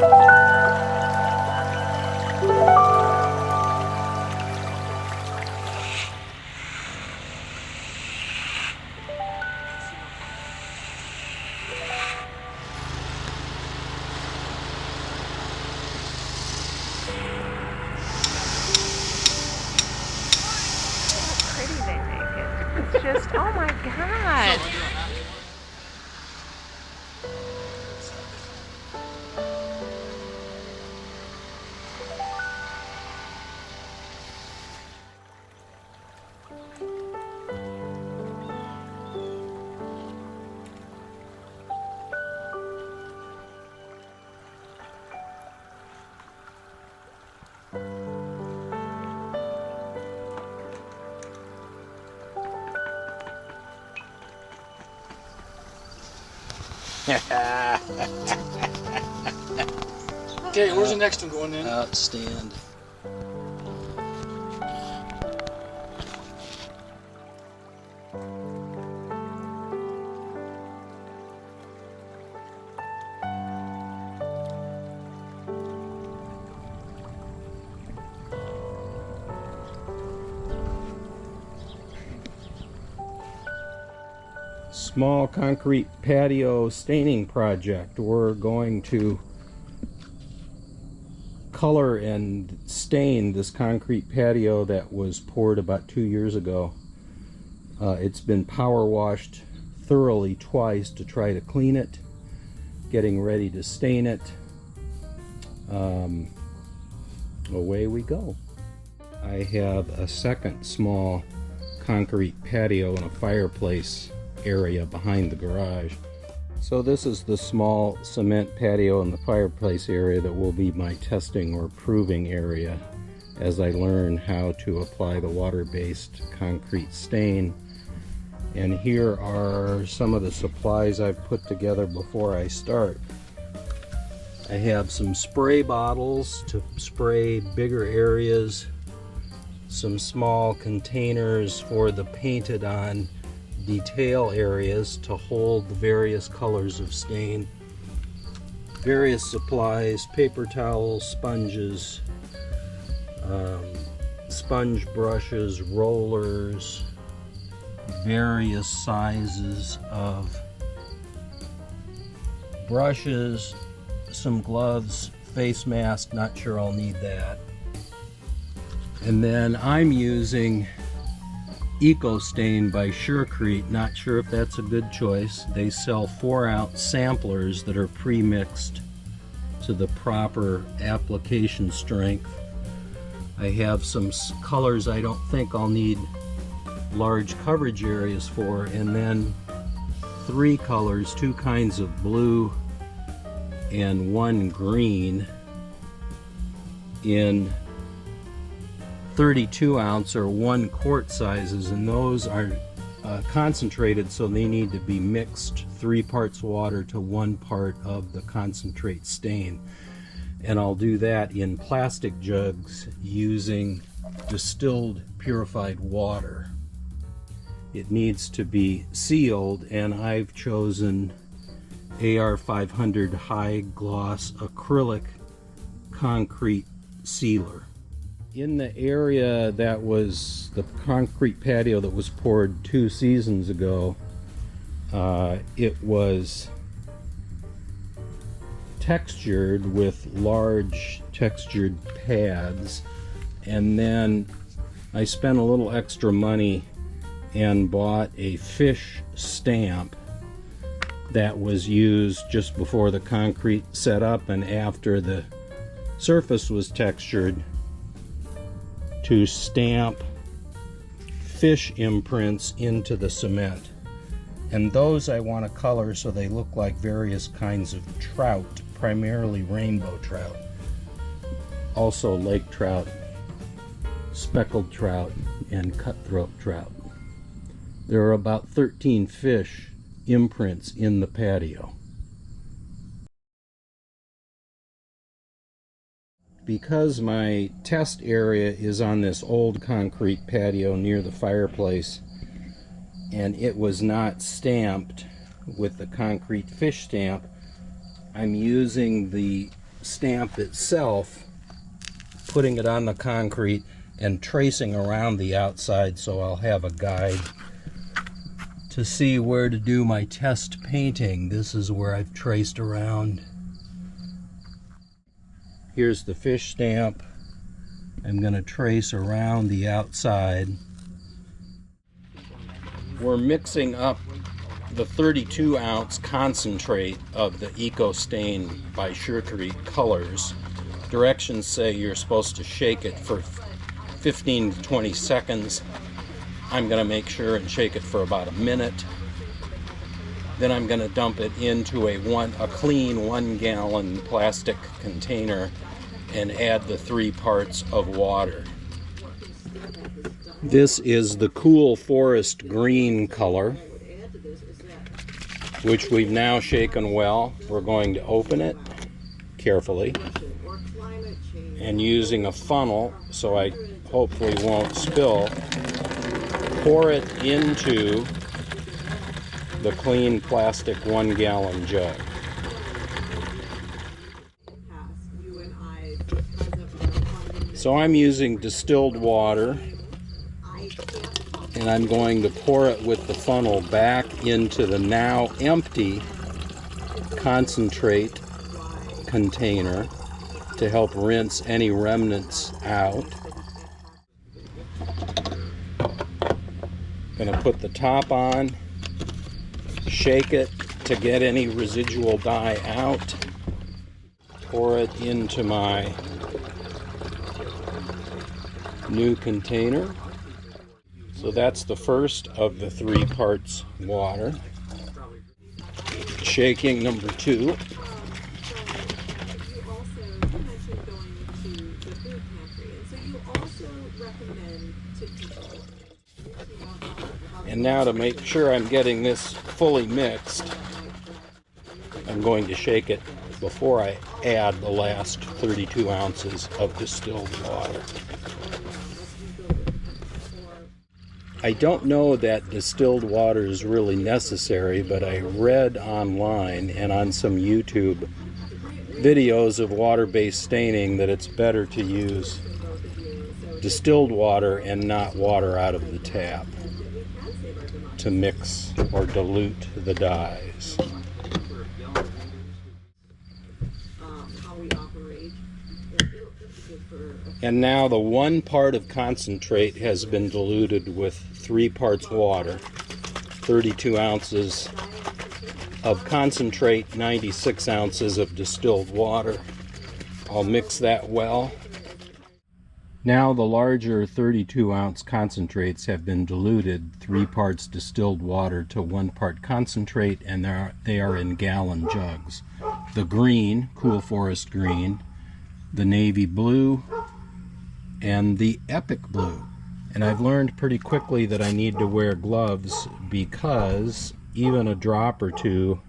It's just, oh my God. Okay, where's the next one going in? Outstand. Small concrete patio staining project. We're going to color and stain this concrete patio that was poured about 2 years ago. It's been power washed thoroughly twice to try to clean it, getting ready to stain it. Away we go. I have a second small concrete patio and a fireplace area behind the garage. So this is the small cement patio and the fireplace area that will be my testing or proving area as I learn how to apply the water-based concrete stain. And here are some of the supplies I've put together before I start. I have some spray bottles to spray bigger areas, some small containers for the painted on detail areas to hold the various colors of stain, various supplies, paper towels, sponges, sponge brushes, rollers, various sizes of brushes, some gloves, face mask, not sure I'll need that. And then I'm using Eco Stain by Surecrete. Not sure if that's a good choice. They sell 4-ounce samplers that are pre-mixed to the proper application strength. I have some colors I don't think I'll need large coverage areas for, and then 3 colors, 2 kinds of blue and 1 green in 32-ounce or 1 quart sizes, and those are concentrated, so they need to be mixed 3 parts water to 1 part of the concentrate stain. And I'll do that in plastic jugs using distilled purified water. It needs to be sealed, and I've chosen AR500 high gloss acrylic concrete sealer. In the area that was the concrete patio that was poured 2 seasons ago, it was textured with large textured pads, and then I spent a little extra money and bought a fish stamp that was used just before the concrete set up and after the surface was textured to stamp fish imprints into the cement. And those I want to color so they look like various kinds of trout, primarily rainbow trout, also lake trout, speckled trout, and cutthroat trout. There are about 13 fish imprints in the patio. Because my test area is on this old concrete patio near the fireplace, and it was not stamped with the concrete fish stamp, I'm using the stamp itself, putting it on the concrete and tracing around the outside so I'll have a guide to see where to do my test painting. This is where I've traced around. Here's the fish stamp. I'm going to trace around the outside. We're mixing up the 32-ounce concentrate of the Eco Stain by Suretree colors. Directions say you're supposed to shake it for 15 to 20 seconds. I'm going to make sure and shake it for about a minute. Then I'm going to dump it into a clean 1-gallon plastic container and add the 3 parts of water. This is the cool forest green color, which we've now shaken well. We're going to open it carefully and using a funnel, so I hopefully won't spill, pour it into the clean plastic 1-gallon jug. So I'm using distilled water, and I'm going to pour it with the funnel back into the now empty concentrate container to help rinse any remnants out. Going to put the top on, shake it to get any residual dye out, pour it into my new container. So that's the first of the 3 parts water. Shaking number 2. And now, to make sure I'm getting this fully mixed, I'm going to shake it before I add the last 32 ounces of distilled water. I don't know that distilled water is really necessary, but I read online and on some YouTube videos of water-based staining that it's better to use distilled water and not water out of the tap to mix or dilute the dyes. And now the 1 part of concentrate has been diluted with 3 parts water. 32 ounces of concentrate, 96 ounces of distilled water. I'll mix that well. Now the larger 32-ounce concentrates have been diluted, 3 parts distilled water to 1 part concentrate, and they are in gallon jugs. The green, cool forest green, the navy blue, and the epic blue. And I've learned pretty quickly that I need to wear gloves because even a drop or 2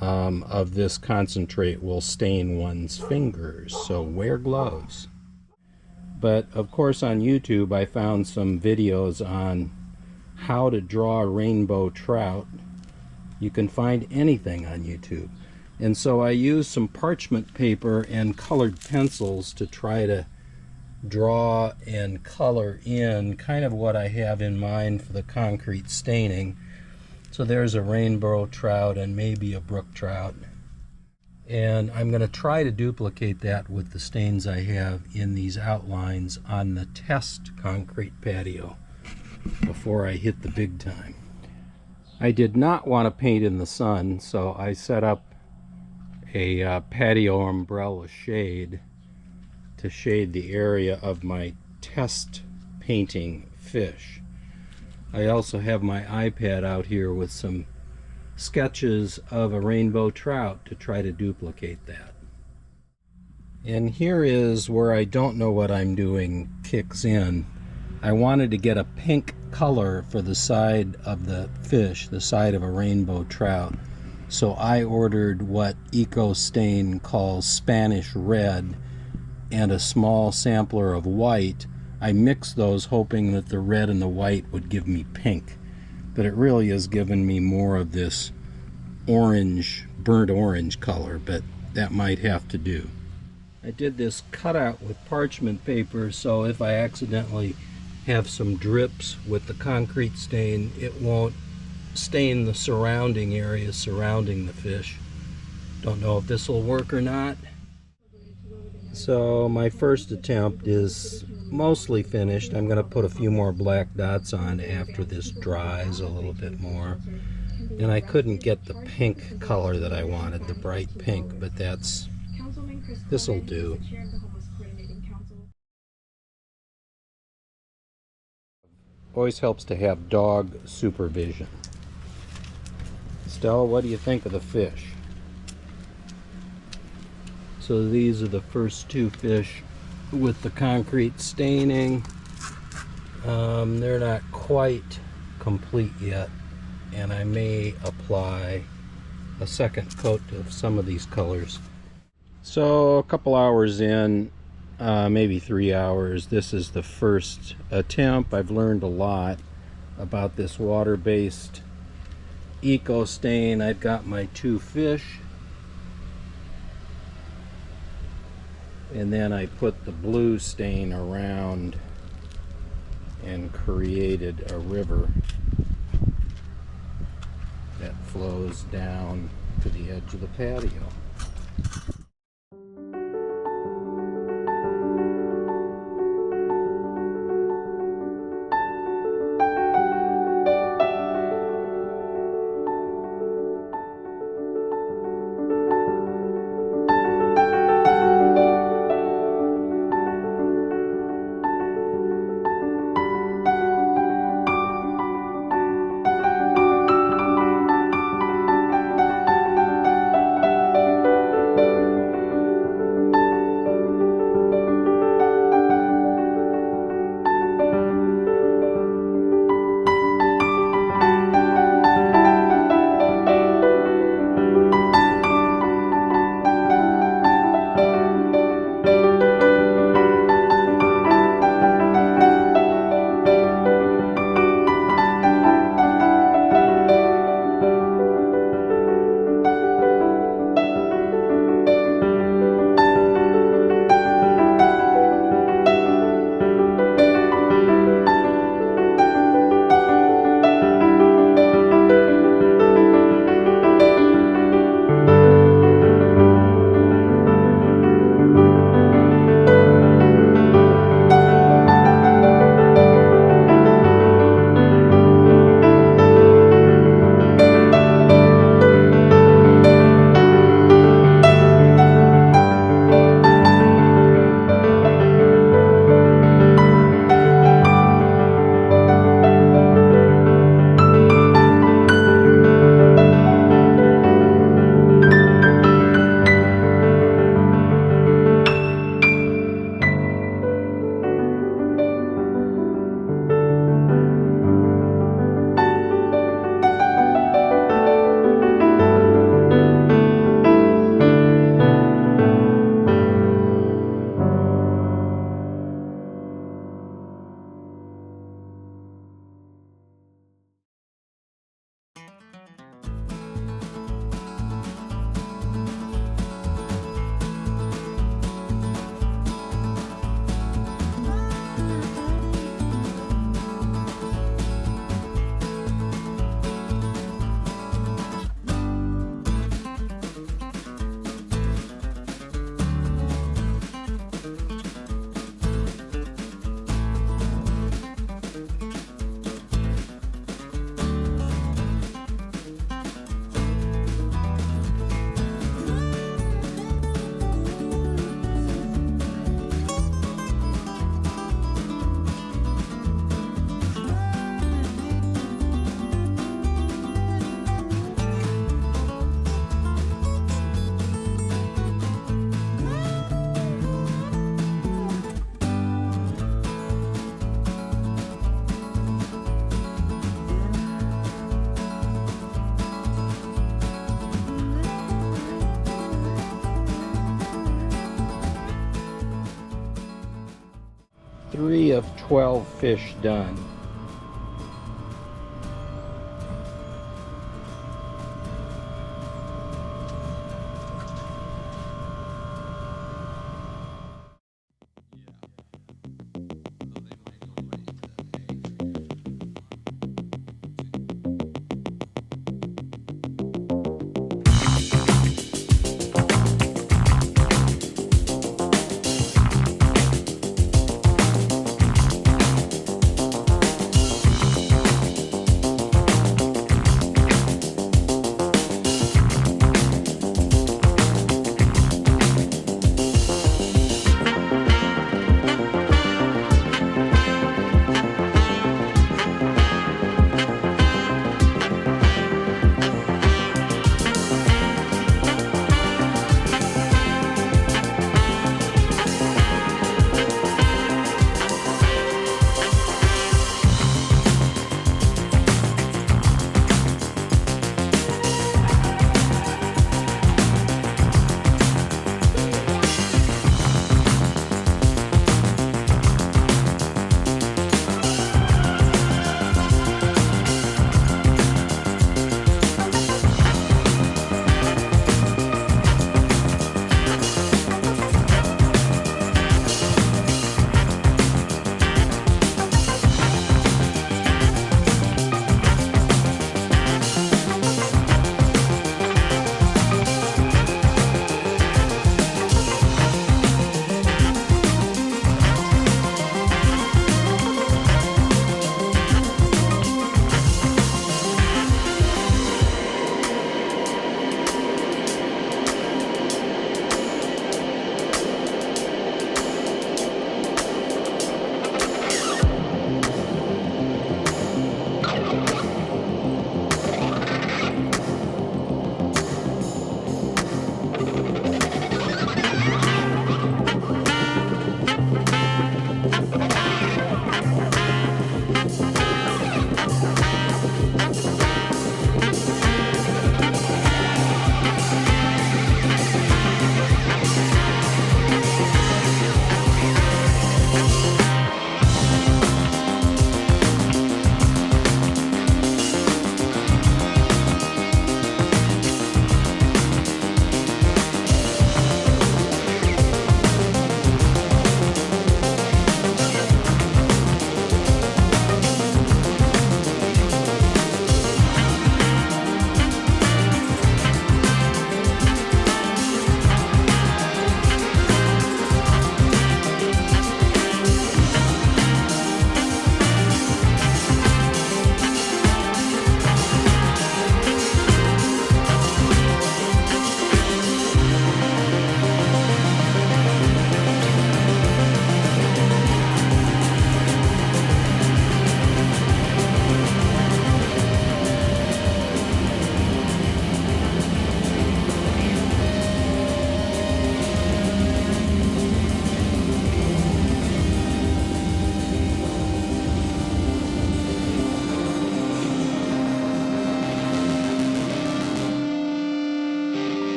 of this concentrate will stain one's fingers, so wear gloves. But of course on YouTube I found some videos on how to draw rainbow trout. You can find anything on YouTube. And so I used some parchment paper and colored pencils to try to draw and color in kind of what I have in mind for the concrete staining. So there's a rainbow trout and maybe a brook trout. And I'm going to try to duplicate that with the stains I have in these outlines on the test concrete patio before I hit the big time. I did not want to paint in the sun, so I set up a patio umbrella shade to shade the area of my test painting fish. I also have my iPad out here with some sketches of a rainbow trout to try to duplicate that. And here is where I don't know what I'm doing kicks in. I wanted to get a pink color for the side of the fish, the side of a rainbow trout. So I ordered what Eco Stain calls Spanish red and a small sampler of white. I mixed those hoping that the red and the white would give me pink, but it really has given me more of this orange, burnt orange color, but that might have to do. I did this cutout with parchment paper, so if I accidentally have some drips with the concrete stain, it won't stain the surrounding area surrounding the fish. Don't know if this will work or not. So my first attempt is mostly finished. I'm going to put a few more black dots on after this dries a little bit more. And I couldn't get the pink color that I wanted, the bright pink, but this'll do. Always helps to have dog supervision. Stella, what do you think of the fish? So these are the first two fish with the concrete staining. They're not quite complete yet, and I may apply a second coat of some of these colors. So a couple hours in, maybe 3 hours, this is the first attempt. I've learned a lot about this water-based eco stain. I've got my two fish, and then I put the blue stain around and created a river that flows down to the edge of the patio. Three of 12 fish done.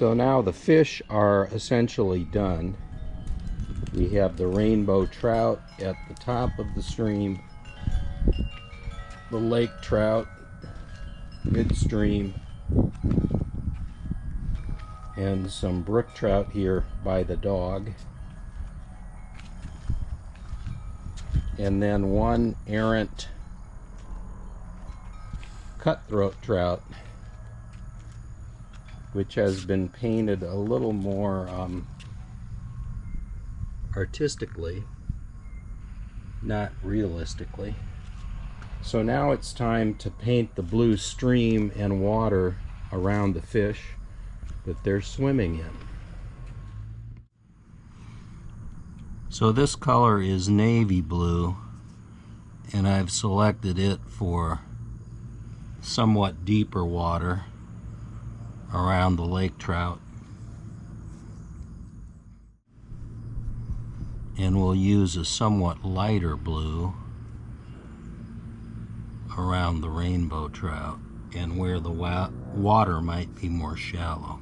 So now the fish are essentially done. We have the rainbow trout at the top of the stream, the lake trout midstream, and some brook trout here by the dog, and then one errant cutthroat trout, which has been painted a little more artistically, not realistically. So now it's time to paint the blue stream and water around the fish that they're swimming in. So this color is navy blue, and I've selected it for somewhat deeper water around the lake trout. And we'll use a somewhat lighter blue around the rainbow trout and where the water might be more shallow.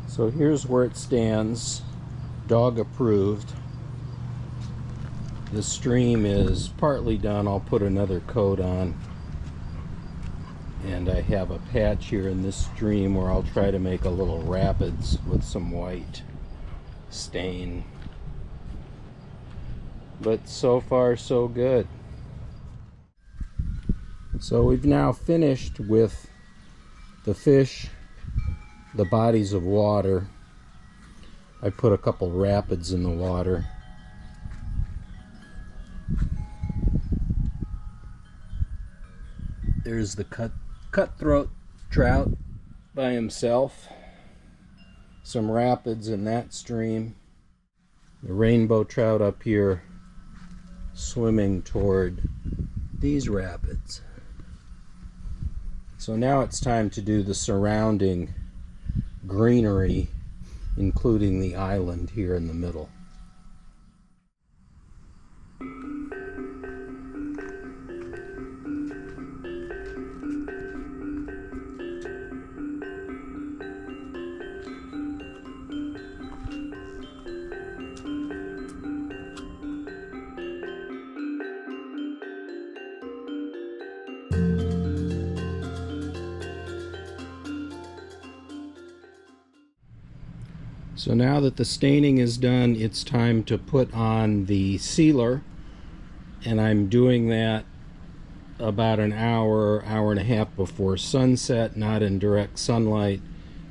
So here's where it stands, dog approved. The stream is partly done. I'll put another coat on, and I have a patch here in this stream where I'll try to make a little rapids with some white stain. But so far so good. So we've now finished with the fish, the bodies of water. I put a couple rapids in the water. There's the cutthroat trout by himself. Some rapids in that stream. The rainbow trout up here swimming toward these rapids. So now it's time to do the surrounding greenery, including the island here in the middle. So now that the staining is done, it's time to put on the sealer, and I'm doing that about an hour, hour and a half before sunset, not in direct sunlight,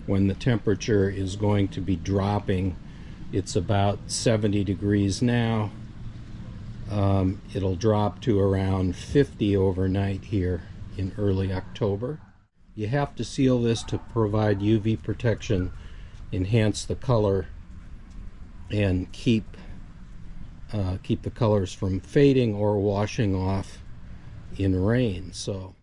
when the temperature is going to be dropping. It's about 70 degrees now. It'll drop to around 50 overnight here in early October. You have to seal this to provide UV protection, enhance the color, and keep the colors from fading or washing off in rain. So